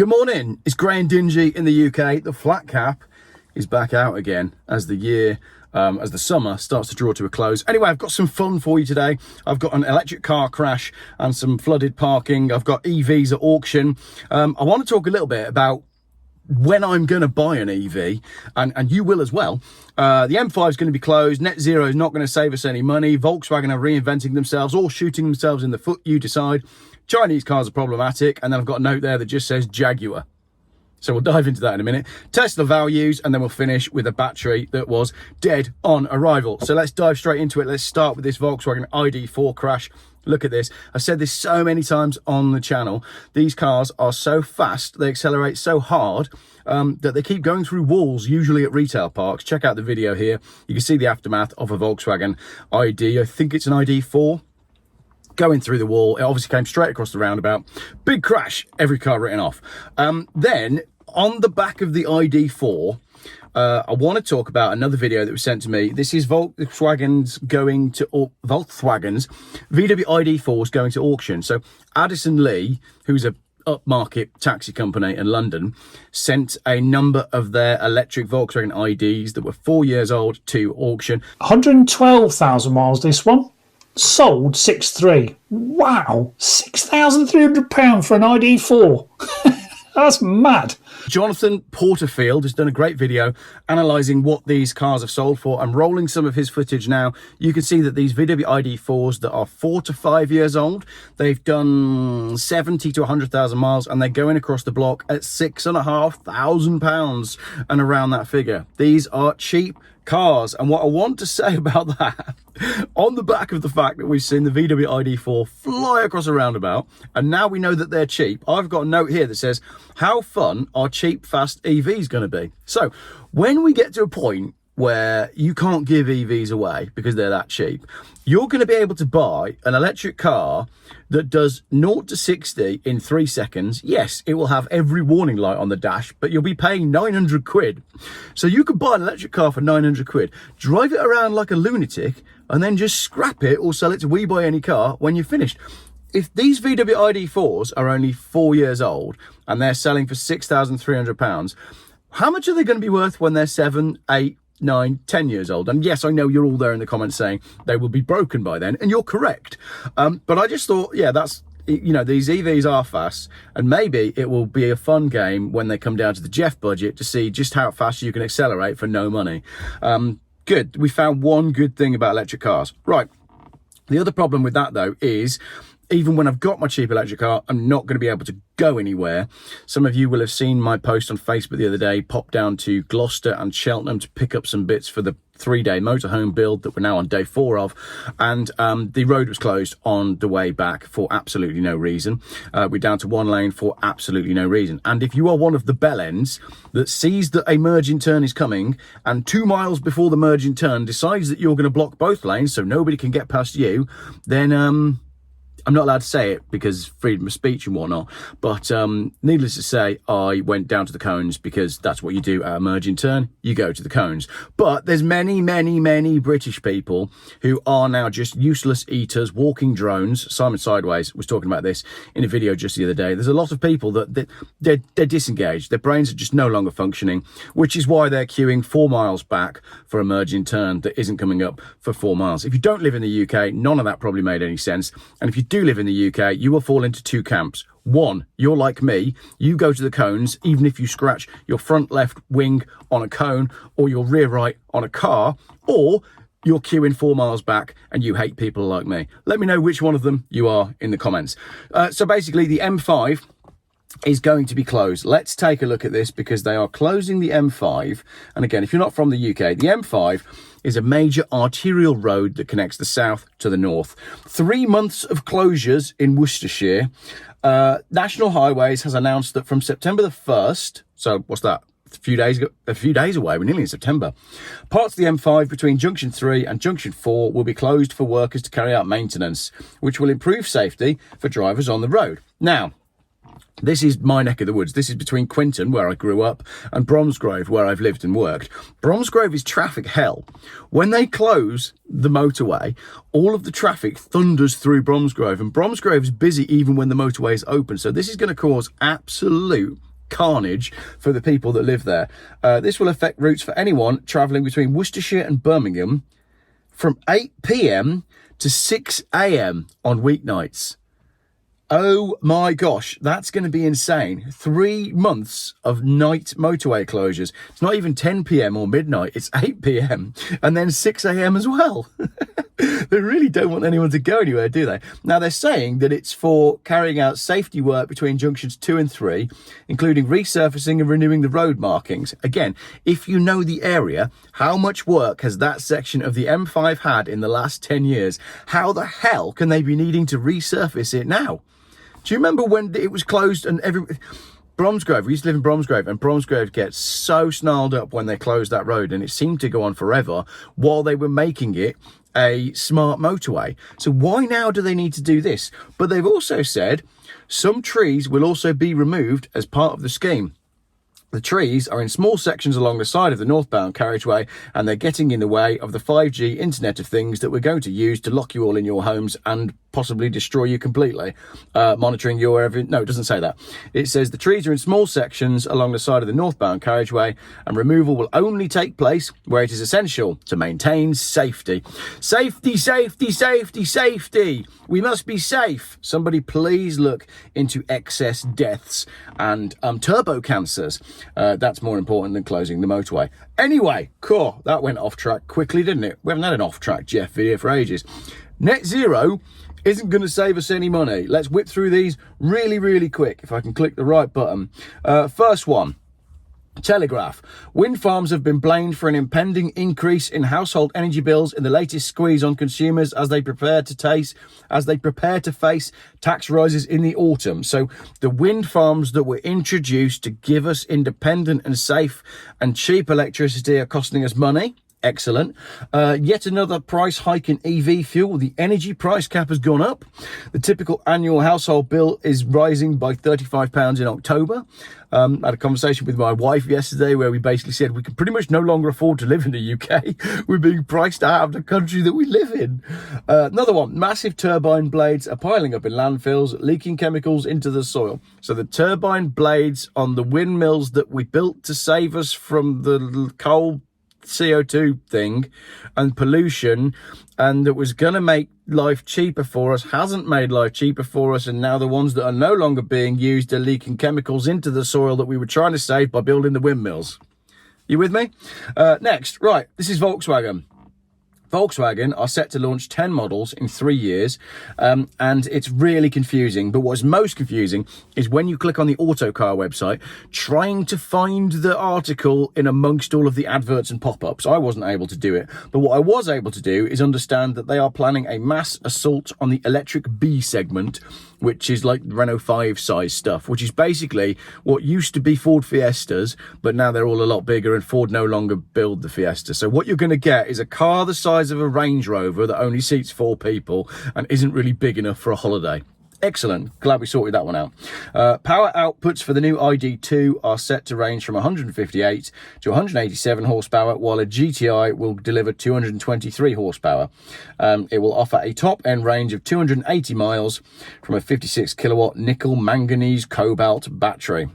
Good morning. It's grey and dingy in the UK. The flat cap is back out again as the summer starts to draw to a close. Anyway, I've got some fun for you today. I've got an electric car crash and some flooded parking. I've got EVs at auction. I want to talk a little bit about when I'm going to buy an EV, and you will as well. The M5 is going to be closed. Net zero is not going to save us any money. Volkswagen are reinventing themselves or shooting themselves in the foot. You decide. Chinese cars are problematic. And then I've got a note there that just says Jaguar. So we'll dive into that in a minute. Tesla values, and then we'll finish with a battery that was dead on arrival. So let's dive straight into it. Let's start with this Volkswagen ID4 crash. Look at this. I've said this so many times on the channel. These cars are so fast, they accelerate so hard that they keep going through walls, usually at retail parks. Check out the video here. You can see the aftermath of a Volkswagen ID. I think it's an ID4. Going through the wall. It obviously came straight across the roundabout. Big crash. Every car written off. Then on the back of the ID4, I want to talk about another video that was sent to me. This is Volkswagen's VW ID4 is going to auction. So Addison Lee, who's a upmarket taxi company in London, sent a number of their electric Volkswagen IDs that were 4 years old to auction. 112,000 miles this one. Sold 6.3. Wow, £6,300 for an ID4. That's mad. Jonathan Porterfield has done a great video analysing what these cars have sold for. I'm rolling some of his footage now. You can see that these VW ID4s that are 4 to 5 years old, they've done 70 to 100,000 miles, and they're going across the block at £6,500 and around that figure. These are cheap cars, and what I want to say about that, on the back of the fact that we've seen the VW ID4 fly across a roundabout, and now we know that they're cheap, I've got a note here that says, how fun are cheap, fast EVs going to be? So when we get to a point where you can't give EVs away because they're that cheap, you're going to be able to buy an electric car that does 0 to 60 in 3 seconds. Yes, it will have every warning light on the dash, but you'll be paying 900 quid. So you could buy an electric car for 900 quid, drive it around like a lunatic, and then just scrap it or sell it to We Buy Any Car when you're finished. If these VW ID4s are only 4 years old and they're selling for £6,300, how much are they going to be worth when they're 7, 8, 9, 10 years old? And yes, I know you're all there in the comments saying they will be broken by then, and you're correct. But I just thought, yeah, that's, you know, these EVs are fast, and maybe it will be a fun game when they come down to the Geoff budget to see just how fast you can accelerate for no money. Good. We found one good thing about electric cars. Right. The other problem with that, though, is even when I've got my cheap electric car, I'm not going to be able to go anywhere. Some of you will have seen my post on Facebook the other day, pop down to Gloucester and Cheltenham to pick up some bits for the 3-day motorhome build that we're now on day 4 of. And the road was closed on the way back for absolutely no reason. We're down to 1 lane for absolutely no reason. And if you are one of the bell ends that sees that a merging turn is coming, and 2 miles before the merging turn decides that you're going to block both lanes so nobody can get past you, then I'm not allowed to say it because freedom of speech and whatnot, but needless to say, I went down to the cones because that's what you do at a merging turn. You go to the cones. But there's many, many, many British people who are now just useless eaters, walking drones. Simon Sideways was talking about this in a video just the other day. There's a lot of people that they're disengaged. Their brains are just no longer functioning, which is why they're queuing 4 miles back for a merging turn that isn't coming up for 4 miles. If you don't live in the UK, none of that probably made any sense. And if you do live in the UK, you will fall into 2 camps. One, you're like me, you go to the cones even if you scratch your front left wing on a cone or your rear right on a car, or you're queuing 4 miles back and you hate people like me. Let me know which one of them you are in the comments. So basically the M5 is going to be closed. Let's take a look at this because they are closing the M5. And again, if you're not from the UK, the M5 is a major arterial road that connects the south to the north. 3 months of closures in Worcestershire. National Highways has announced that from September the 1st, so what's that? A few days away, we're nearly in September. Parts of the M5 between Junction 3 and Junction 4 will be closed for workers to carry out maintenance, which will improve safety for drivers on the road. Now, this is my neck of the woods. This is between Quinton, where I grew up, and Bromsgrove, where I've lived and worked. Bromsgrove is traffic hell. When they close the motorway, all of the traffic thunders through Bromsgrove, and Bromsgrove is busy even when the motorway is open. So this is going to cause absolute carnage for the people that live there. This will affect routes for anyone travelling between Worcestershire and Birmingham from 8 p.m. to 6 a.m. on weeknights. Oh my gosh, that's going to be insane. 3 months of night motorway closures. It's not even 10 p.m. or midnight, it's 8 p.m. and then 6 a.m. as well. They really don't want anyone to go anywhere, do they? Now, they're saying that it's for carrying out safety work between junctions 2 and 3, including resurfacing and renewing the road markings. Again, if you know the area, how much work has that section of the M5 had in the last 10 years? How the hell can they be needing to resurface it now? Do you remember when it was closed and Bromsgrove, we used to live in Bromsgrove, and Bromsgrove gets so snarled up when they closed that road, and it seemed to go on forever while they were making it a smart motorway. So why now do they need to do this? But they've also said some trees will also be removed as part of the scheme. The trees are in small sections along the side of the northbound carriageway, and they're getting in the way of the 5G Internet of Things that we're going to use to lock you all in your homes and possibly destroy you completely. Monitoring your every... No, it doesn't say that. It says the trees are in small sections along the side of the northbound carriageway, and removal will only take place where it is essential to maintain safety. Safety, safety, safety, safety. We must be safe. Somebody please look into excess deaths and turbo cancers. That's more important than closing the motorway. Anyway, cool. That went off track quickly, didn't it? We haven't had an off track Geoff video for ages. Net zero isn't going to save us any money. Let's whip through these really, really quick. If I can click the right button. First one. Telegraph. Wind farms have been blamed for an impending increase in household energy bills in the latest squeeze on consumers as they prepare to face tax rises in the autumn. So the wind farms that were introduced to give us independent and safe and cheap electricity are costing us money. Excellent. Yet another price hike in EV fuel. The energy price cap has gone up. The typical annual household bill is rising by £35 in October. I had a conversation with my wife yesterday where we basically said we can pretty much no longer afford to live in the UK. We're being priced out of the country that we live in. Another one, massive turbine blades are piling up in landfills, leaking chemicals into the soil. So the turbine blades on the windmills that we built to save us from the coal CO2 thing and pollution, and that was going to make life cheaper for us, hasn't made life cheaper for us, and now the ones that are no longer being used are leaking chemicals into the soil that we were trying to save by building the windmills. You with me? Next, right, this is Volkswagen. Volkswagen are set to launch 10 models in 3 years, and it's really confusing. But what's most confusing is when you click on the Autocar website, trying to find the article in amongst all of the adverts and pop-ups. I wasn't able to do it. But what I was able to do is understand that they are planning a mass assault on the electric B segment, which is like Renault 5 size stuff, which is basically what used to be Ford Fiestas, but now they're all a lot bigger and Ford no longer build the Fiesta. So what you're going to get is a car the size of a Range Rover that only seats 4 people and isn't really big enough for a holiday. Excellent. Glad we sorted that one out. Power outputs for the new ID2 are set to range from 158 to 187 horsepower, while a GTI will deliver 223 horsepower. It will offer a top-end range of 280 miles from a 56 kilowatt nickel manganese cobalt battery.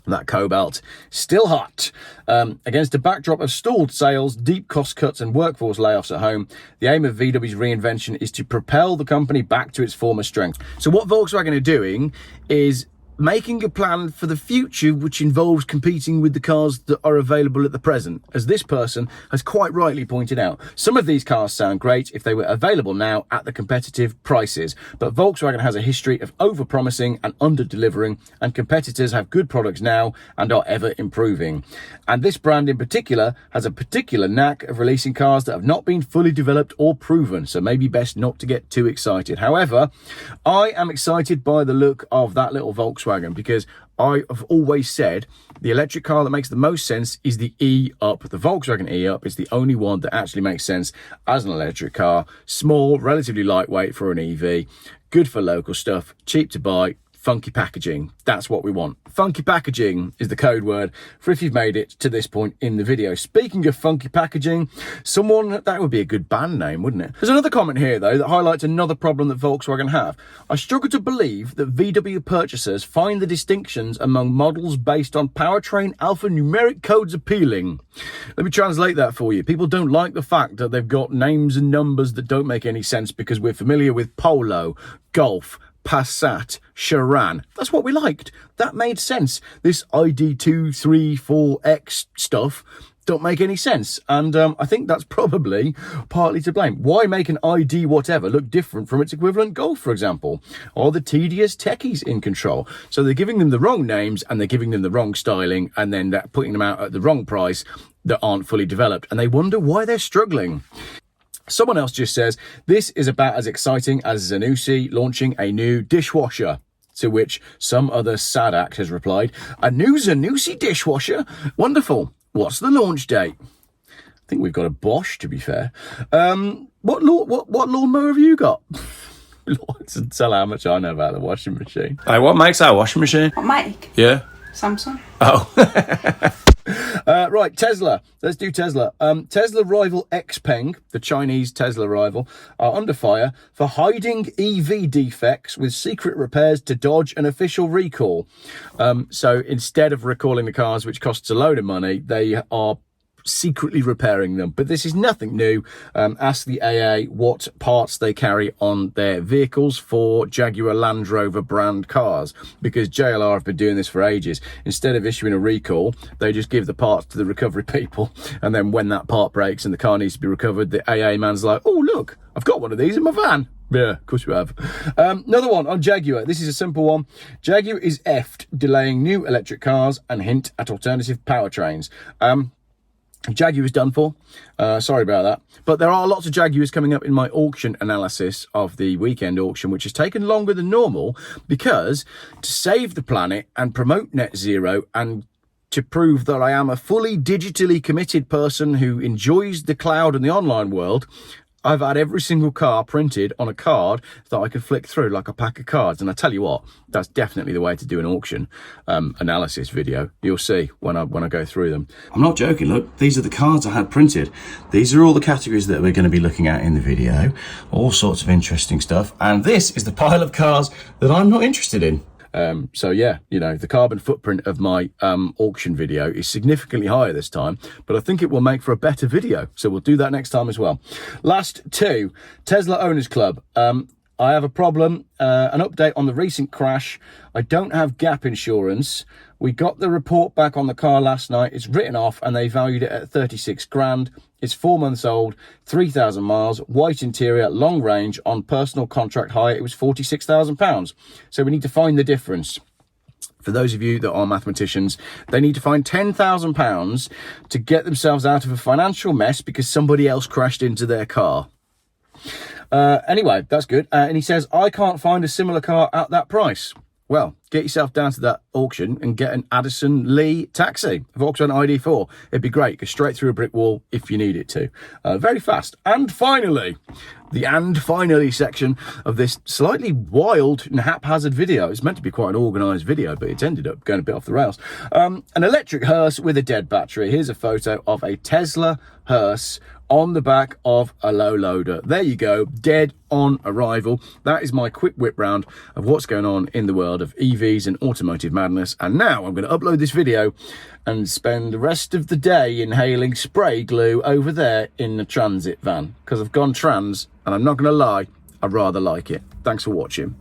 That cobalt still hot. Against a backdrop of stalled sales, deep cost cuts and workforce layoffs at home, the aim of VW's reinvention is to propel the company back to its former strength. So what Volkswagen are doing is making a plan for the future, which involves competing with the cars that are available at the present. As this person has quite rightly pointed out, some of these cars sound great if they were available now at the competitive prices, but Volkswagen has a history of over-promising and under-delivering, and competitors have good products now and are ever improving. And this brand in particular has a particular knack of releasing cars that have not been fully developed or proven, so maybe best not to get too excited. However, I am excited by the look of that little Volkswagen, because I have always said the electric car that makes the most sense is the E-Up. The Volkswagen E-Up is the only one that actually makes sense as an electric car. Small, relatively lightweight for an EV, good for local stuff, cheap to buy, funky packaging. That's what we want. Funky packaging is the code word for if you've made it to this point in the video. Speaking of funky packaging, that would be a good band name, wouldn't it? There's another comment here, though, that highlights another problem that Volkswagen have. I struggle to believe that VW purchasers find the distinctions among models based on powertrain alphanumeric codes appealing. Let me translate that for you. People don't like the fact that they've got names and numbers that don't make any sense because we're familiar with Polo, Golf, Passat, Charan. That's what we liked. That made sense. This ID2, 3, 4X stuff don't make any sense. And I think that's probably partly to blame. Why make an ID whatever look different from its equivalent Golf, for example? Or the tedious techies in control? So they're giving them the wrong names and they're giving them the wrong styling and then putting them out at the wrong price that aren't fully developed. And they wonder why they're struggling. Someone else just says, this is about as exciting as Zanussi launching a new dishwasher. To which some other sad act has replied, a new Zanussi dishwasher? Wonderful. What's the launch date? I think we've got a Bosch, to be fair. What lawnmower have you got? Tell how much I know about the washing machine. Hey, what makes our washing machine? What make? Yeah. Samsung. Oh. Right, Tesla. Let's do Tesla. Tesla rival Xpeng, the Chinese Tesla rival, are under fire for hiding EV defects with secret repairs to dodge an official recall. So instead of recalling the cars, which costs a load of money, they are secretly repairing them. But this is nothing new. Ask the AA what parts they carry on their vehicles for Jaguar Land Rover brand cars, because JLR have been doing this for ages. Instead of issuing a recall, they just give the parts to the recovery people, and then when that part breaks and the car needs to be recovered, the AA man's like, oh look, I've got one of these in my van. Yeah, of course you have. Another one on Jaguar. This is a simple one. Jaguar is effed delaying new electric cars and hint at alternative powertrains. Jaguar is done for. Sorry about that. But there are lots of Jaguars coming up in my auction analysis of the weekend auction, which has taken longer than normal because to save the planet and promote net zero and to prove that I am a fully digitally committed person who enjoys the cloud and the online world, I've had every single car printed on a card that I could flick through like a pack of cards. And I tell you what, that's definitely the way to do an auction analysis video. You'll see when I go through them. I'm not joking. Look, these are the cards I had printed. These are all the categories that we're going to be looking at in the video. All sorts of interesting stuff. And this is the pile of cars that I'm not interested in. So yeah, you know, the carbon footprint of my auction video is significantly higher this time, but I think it will make for a better video. So we'll do that next time as well. Last two, Tesla Owners Club. I have a problem, an update on the recent crash. I don't have gap insurance. We got the report back on the car last night. It's written off and they valued it at 36 grand. It's 4 months old, 3,000 miles, white interior, long range. On personal contract hire, it was £46,000. So we need to find the difference. For those of you that are mathematicians, they need to find £10,000 to get themselves out of a financial mess because somebody else crashed into their car. Anyway, that's good. And he says, I can't find a similar car at that price. Well, get yourself down to that auction and get an Addison Lee taxi, a Volkswagen ID4. It'd be great. Go straight through a brick wall if you need it to. Very fast. And finally, the and finally section of this slightly wild and haphazard video. It's meant to be quite an organised video, but it's ended up going a bit off the rails. An electric hearse with a dead battery. Here's a photo of a Tesla hearse on the back of a low loader. There you go, dead on arrival. That is my quick whip round of what's going on in the world of EVs and automotive madness. And now I'm going to upload this video and spend the rest of the day inhaling spray glue over there in the transit van because I've gone trans, and I'm not going to lie, I rather like it. Thanks for watching.